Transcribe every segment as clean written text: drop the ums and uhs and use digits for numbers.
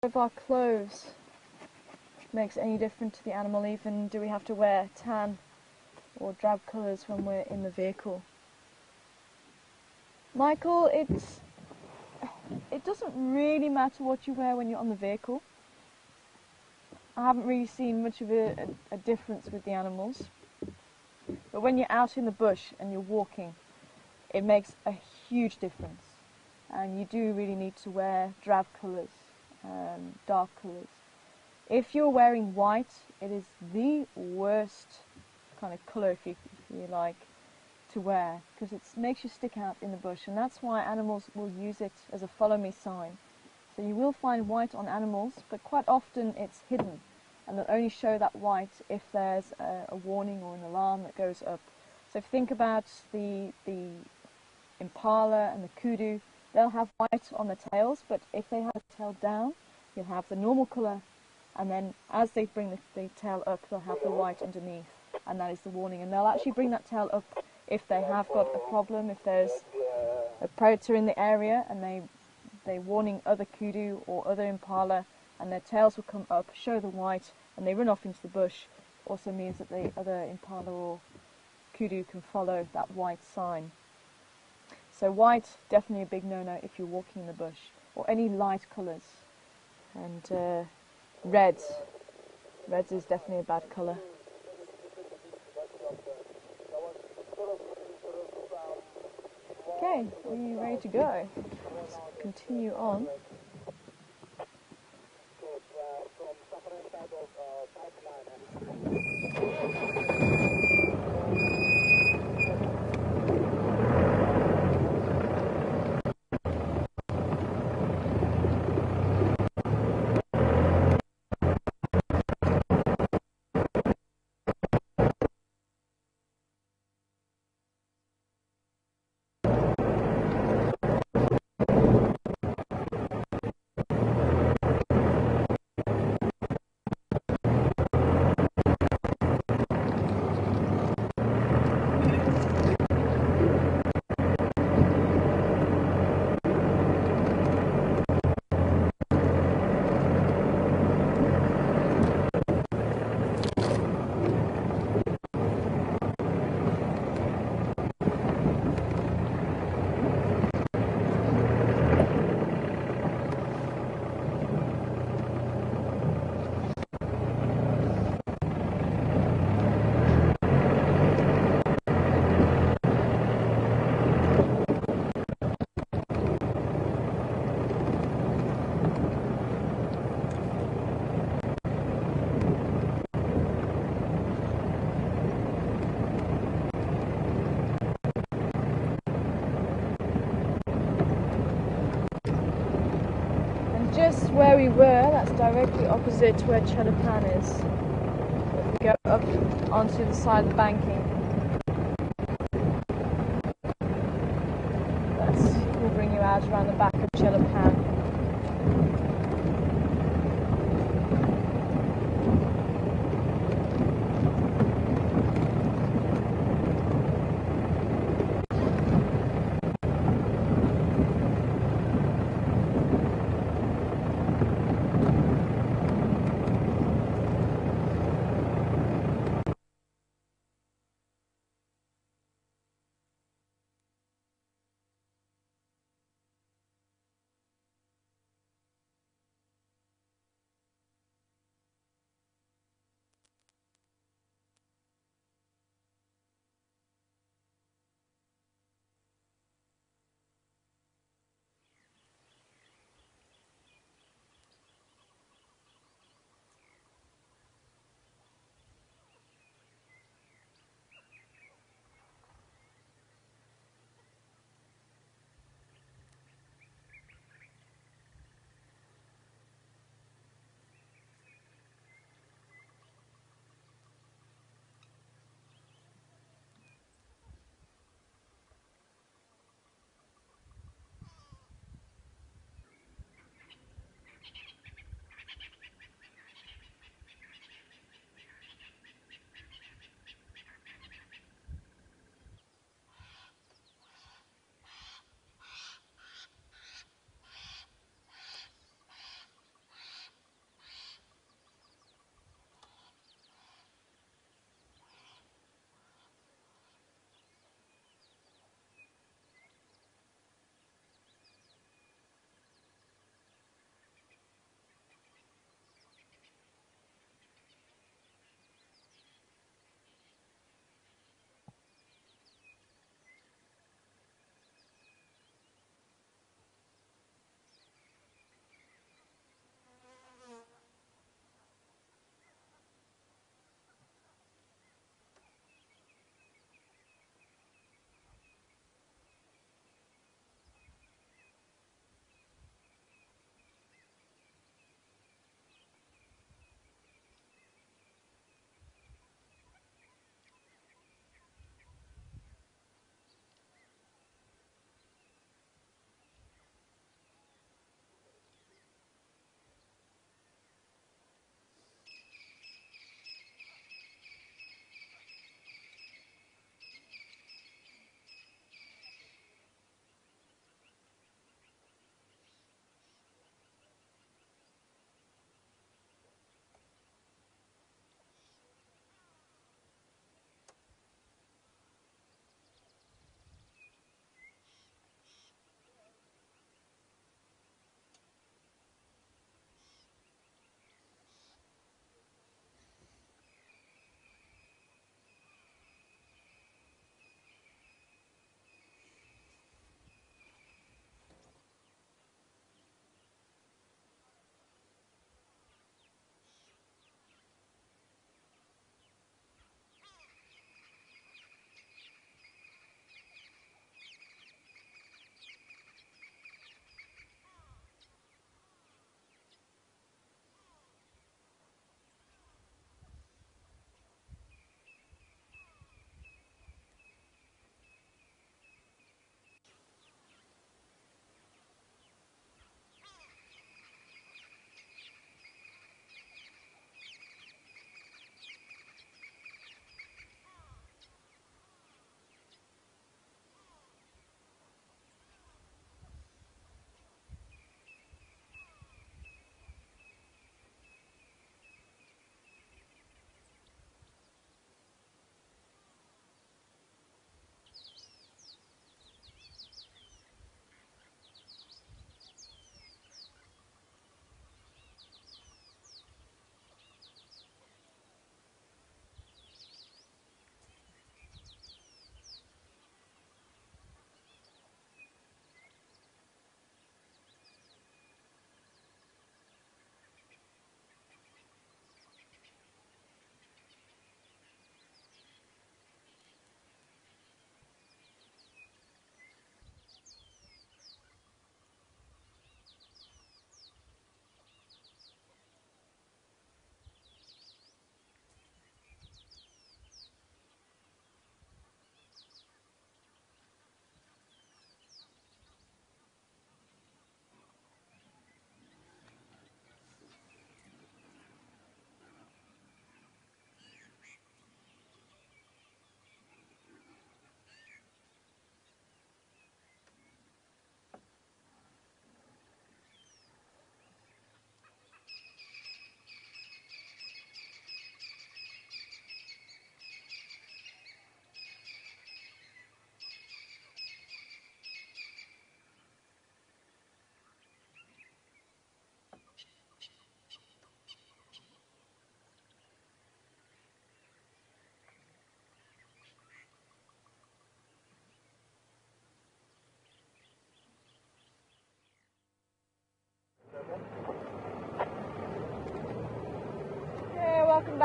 If our clothes makes any difference to the animal, even do we have to wear tan or drab colours when we're in the vehicle? Michael, it doesn't really matter what you wear when you're on the vehicle. I haven't really seen much of a difference with the animals. But when you're out in the bush and you're walking, it makes a huge difference. And you do really need to wear drab colours, dark colours. If you're wearing white, it is the worst kind of colour, if you like, to wear, because it makes you stick out in the bush, and that's why animals will use it as a follow me sign. So you will find white on animals, but quite often it's hidden, and they'll only show that white if there's a warning or an alarm that goes up. So if you think about the impala and the kudu, they'll have white on the tails, but if they have the tail down, you'll have the normal colour, and then as they bring the tail up, they'll have the white underneath, and that is the warning. And they'll actually bring that tail up if they have got a problem, if there's a predator in the area, and they're warning other kudu or other impala, and their tails will come up, show the white, and they run off into the bush. Also means that the other impala or kudu can follow that white sign. So white, definitely a big no-no if you're walking in the bush, or any light colours. And reds is definitely a bad colour. Okay, are you ready to go? Let's continue on. Just where we were, that's directly opposite where Chelapan is. So if we go up onto the side of the banking, will bring you out around the back of Chelapan.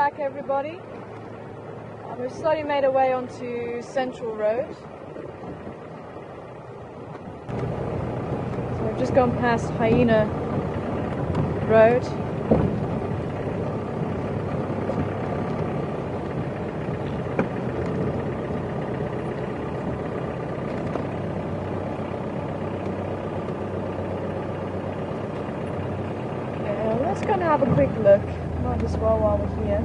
back, everybody. We've slowly made our way onto Central Road. So we've just gone past Hyena Road. Yeah, let's go and have a quick look. Might as well while we're here.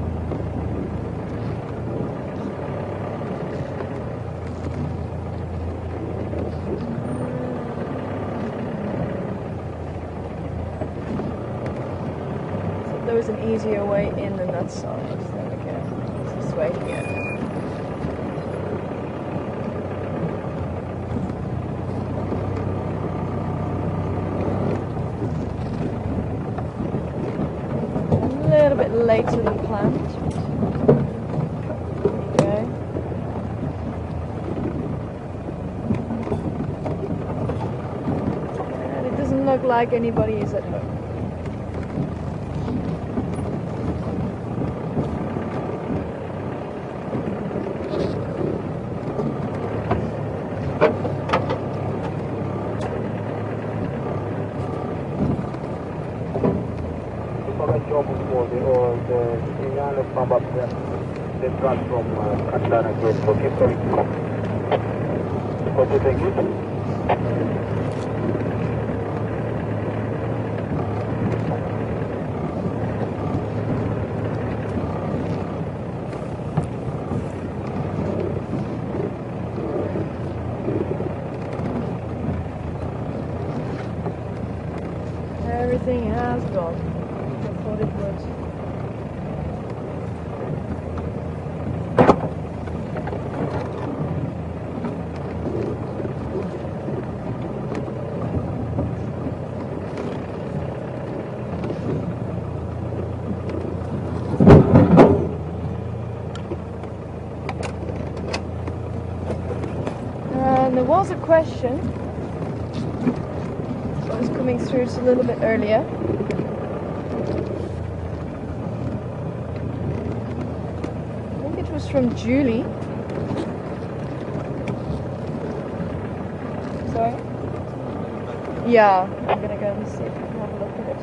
There was an easier way in than that side. There we go. It's this way here. A little bit later than planned. There we go. And it doesn't look like anybody is at home. Everything has gone. I thought it would. And there was a question. I was coming through just a little bit earlier. I think it was from Julie. Sorry? Yeah, I'm gonna go and see if we can have a look at it.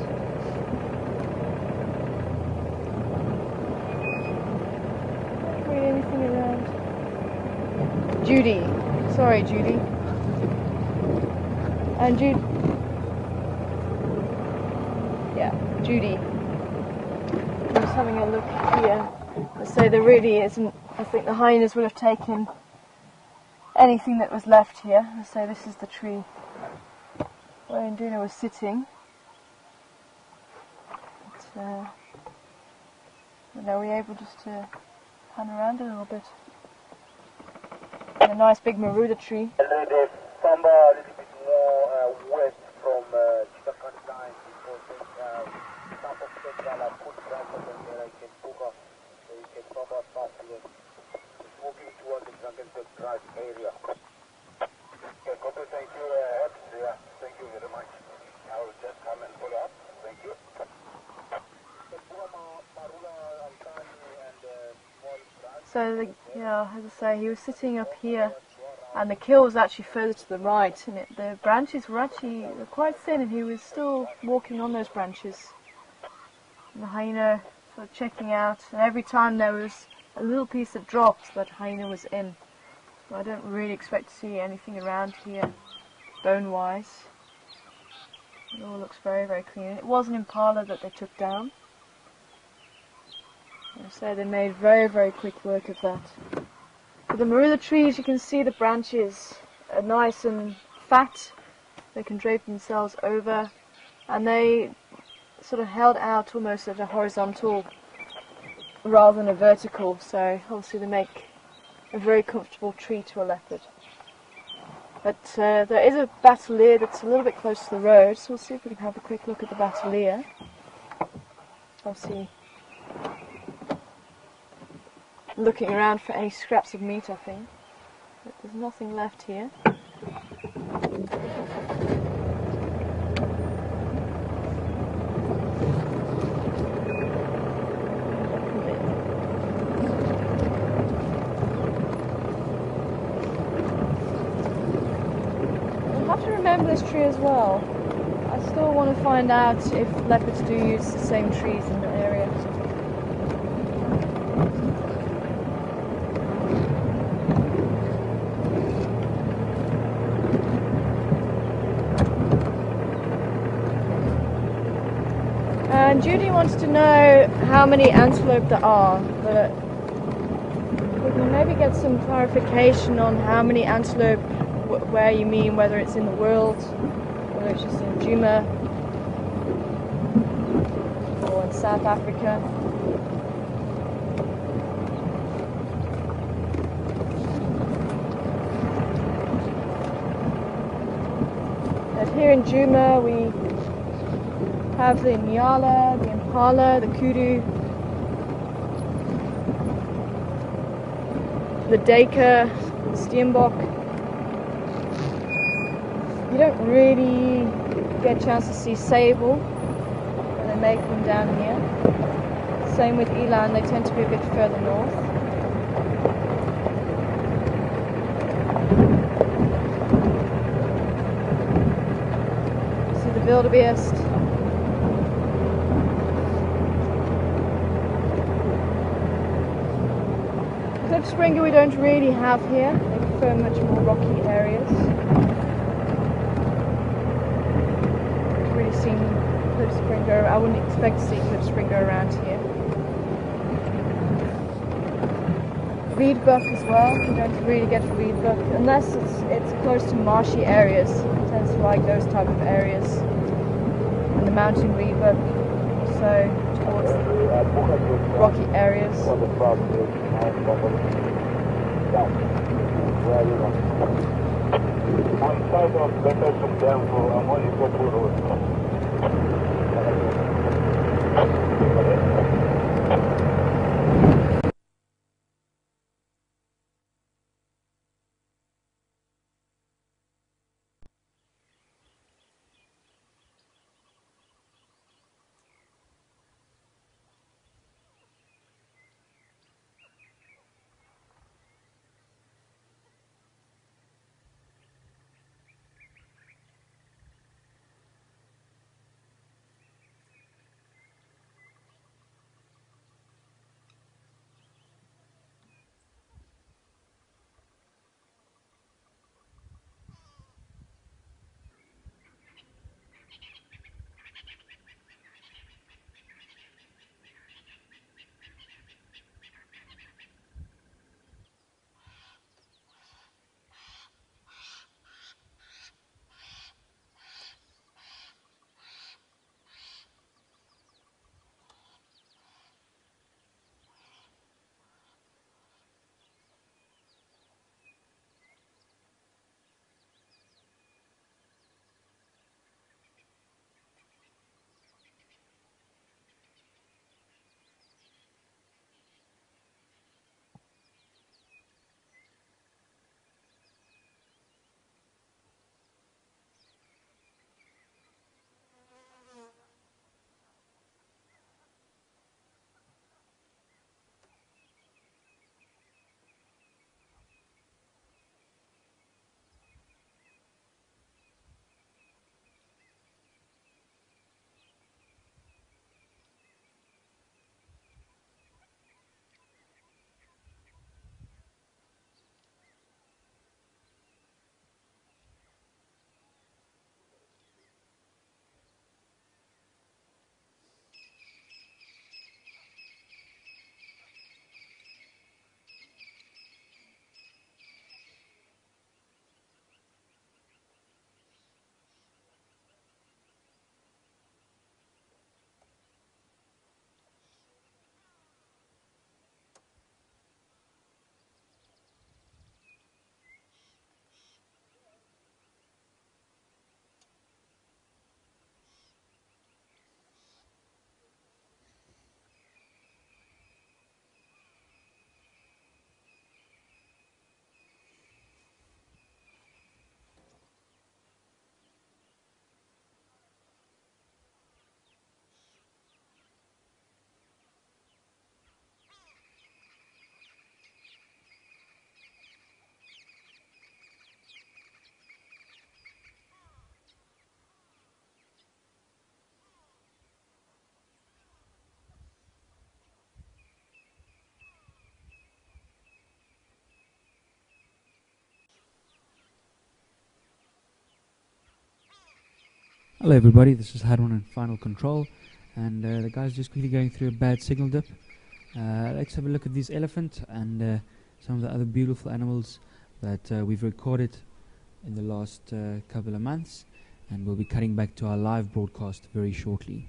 Can't read anything around. Judy. Sorry, Judy. And Judy. Judy. I'm just having a look here. I say there really isn't. I think the hyenas would have taken anything that was left here. I say this is the tree where Induna was sitting. But are we able just to pan around a little bit? And a nice big Maruda tree. A little bit more west from Chitakani line because some of Central are good branches and there I can book up so you can come up fast again. It's moving towards the Frankenberg Drive area. Okay, copy, thank you. Yeah, thank you very much. I will just come and follow up. Thank you. So, yeah, as I say, he was sitting up here, and the kill was actually further to the right, and the branches were actually quite thin, and he was still walking on those branches. And the hyena sort of checking out, and every time there was a little piece that dropped, that hyena was in. So I don't really expect to see anything around here, bone-wise. It all looks very, very clean. It was an impala that they took down. So they made very, very quick work of that. For the Maruda trees, you can see the branches are nice and fat. They can drape themselves over, and they sort of held out almost at a horizontal rather than a vertical. So obviously they make a very comfortable tree to a leopard. But there is a batalier that's a little bit close to the road, so we'll see if we can have a quick look at the batalier. Obviously looking around for any scraps of meat, I think. But there's nothing left here. this tree as well. I still want to find out if leopards do use the same trees in the area. And Judy wants to know how many antelope there are, but we can maybe get some clarification on how many antelope, where you mean, whether it's in the world, whether it's just in Djuma or in South Africa. And here in Djuma we have the Nyala, the Impala, the Kudu, the Deka, the Steenbok. You don't really get a chance to see sable when they make them down here. Same with eland, they tend to be a bit further north. See the wildebeest. Klipspringer we don't really have here, they prefer much more rocky areas. I've really seen Klipspringer, I wouldn't expect to see Klipspringer around here. Reedbuck as well, you don't really get reedbuck unless it's close to marshy areas. It tends to like those type of areas. And the mountain reedbuck, so towards rocky areas. On side of Peterson Dam for Amonicopo Road. Hello everybody, this is Hadron in Final Control, and the guy's just quickly going through a bad signal dip. Let's have a look at this elephant and some of the other beautiful animals that we've recorded in the last couple of months, and we'll be cutting back to our live broadcast very shortly.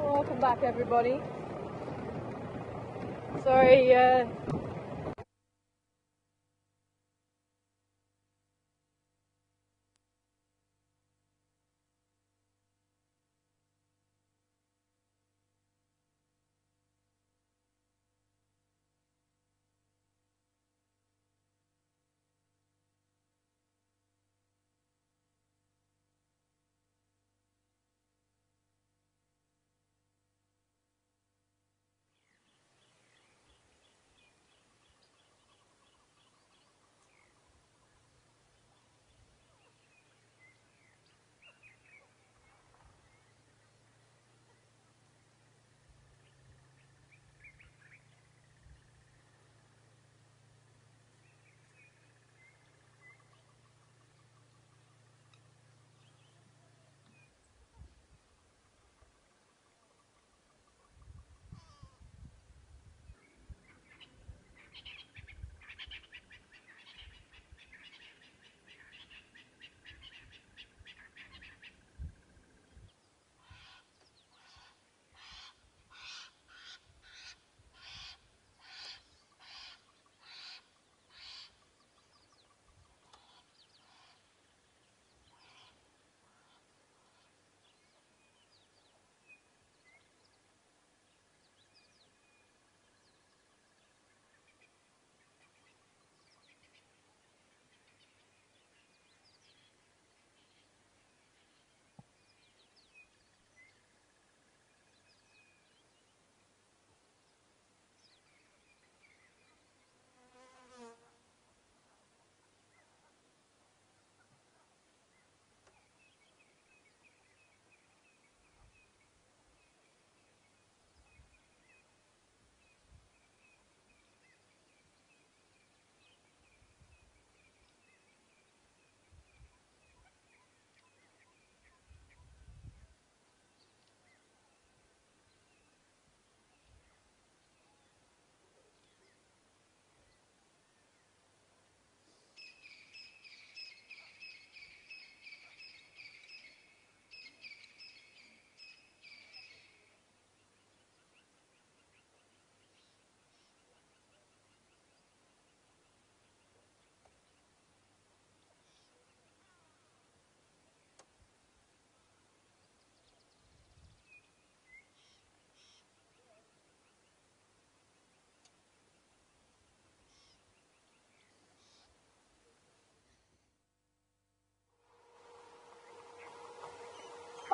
Welcome back, everybody. Sorry,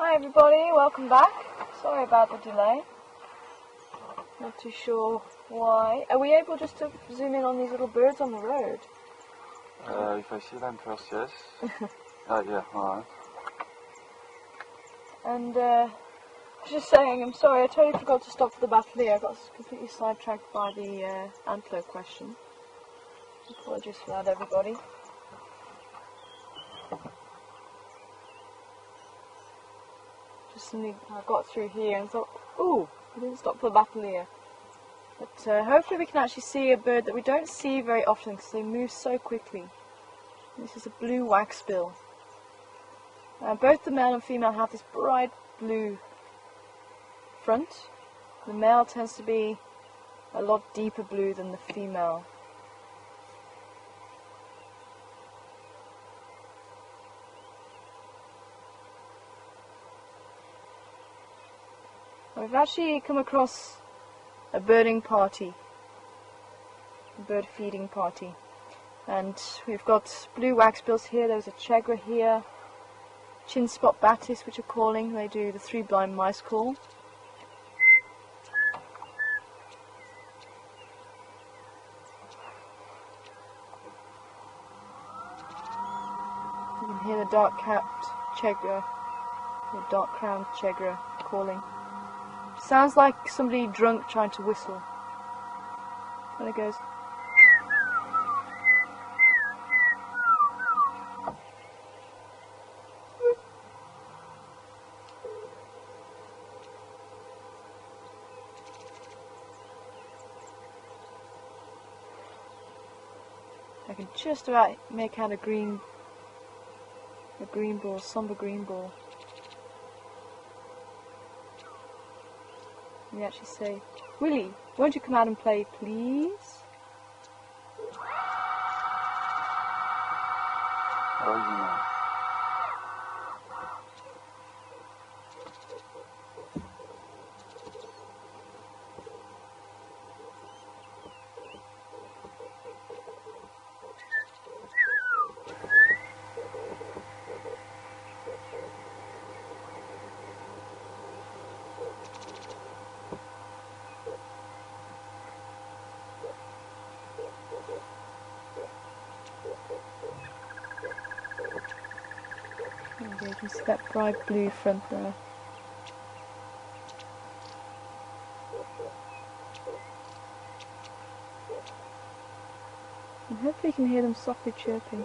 Hi everybody, welcome back. Sorry about the delay. Not too sure why. Are we able just to zoom in on these little birds on the road? If I see them first, yes. Yeah, alright. And just saying, I'm sorry, I totally forgot to stop for the battalier. I got completely sidetracked by the antler question. Apologies for that, everybody. Just suddenly I got through here and thought, ooh, I didn't stop for the battalier. But hopefully we can actually see a bird that we don't see very often because they move so quickly. This is a blue waxbill. Both the male and female have this bright blue front. The male tends to be a lot deeper blue than the female. We've actually come across a birding party, a bird feeding party, and we've got blue waxbills here. There's a chegra here, chin spot batis which are calling. They do the three blind mice call. You can hear the dark-capped chegra, the dark-crowned chegra calling. Sounds like somebody drunk trying to whistle. There it goes. I can just about make out a green ball, somber green ball. You actually say, Willie, won't you come out and play, please? Oh, you know. You can see that bright blue front there. And hopefully you can hear them softly chirping.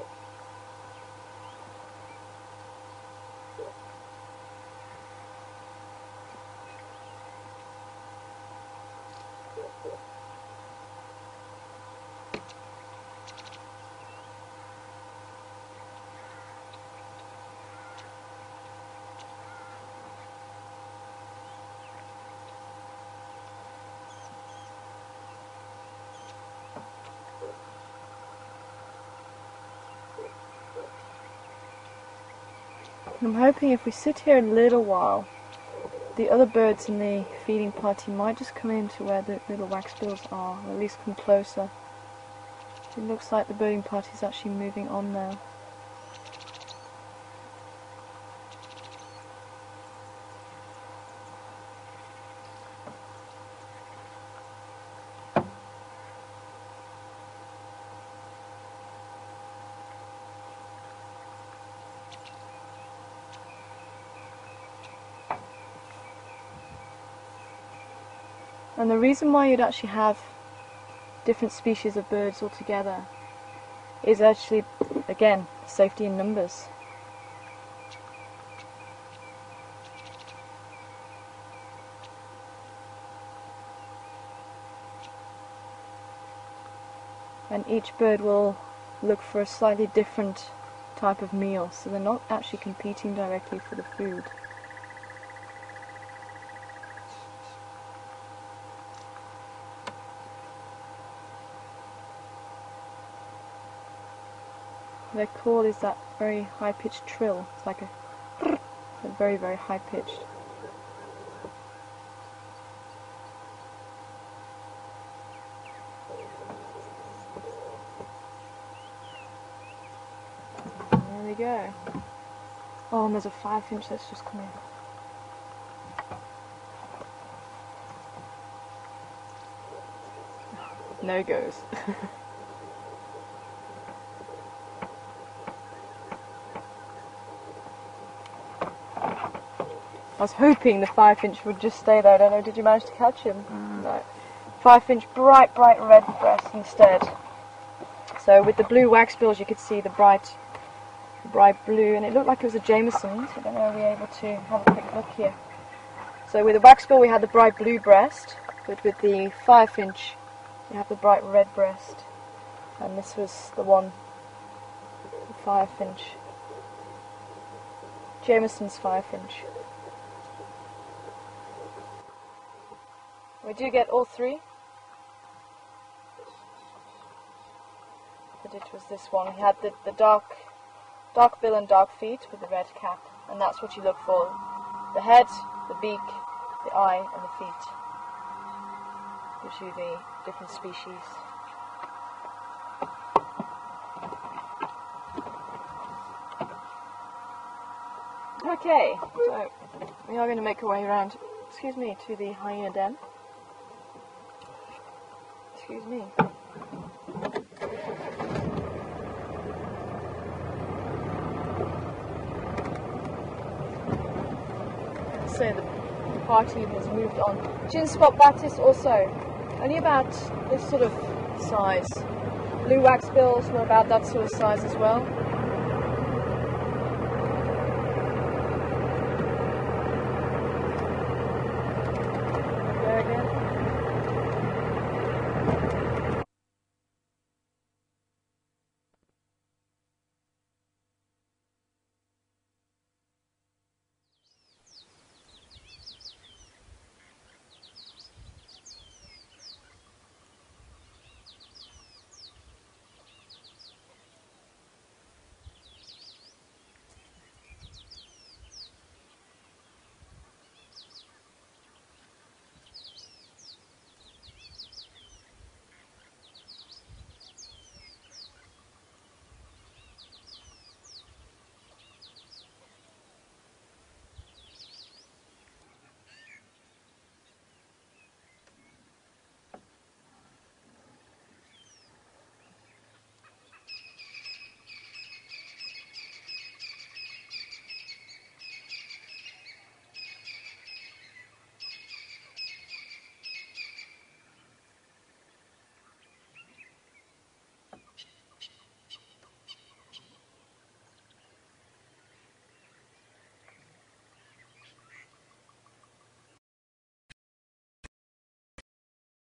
I'm hoping if we sit here a little while, the other birds in the feeding party might just come into where the little waxbills are, or at least come closer. It looks like the birding party is actually moving on now. And the reason why you'd actually have different species of birds altogether is actually, again, safety in numbers. And each bird will look for a slightly different type of meal, so they're not actually competing directly for the food. Their call is that very high-pitched trill. It's like a very, very high-pitched. There we go. Oh, and there's a 5-inch that's just come in. no-goes. I was hoping the 5-inch would just stay there. I don't know, did you manage to catch him? No. 5-inch bright red breast instead. So with the blue wax bills you could see the bright blue, and it looked like it was a Jameson, so I don't know, are we able to have a quick look here. So with the wax bill we had the bright blue breast, but with the 5-inch you have the bright red breast, and this was the one, the 5-inch. Jameson's 5-inch. We do get all three, but it was this one. He had the dark bill and dark feet with the red cap, and that's what you look for. The head, the beak, the eye and the feet. Gives you the different species. Okay, so we are going to make our way around, excuse me, to the hyena den. Excuse me. So the party has moved on. Chin spot batis also, only about this sort of size. Blue wax bills were about that sort of size as well. There again.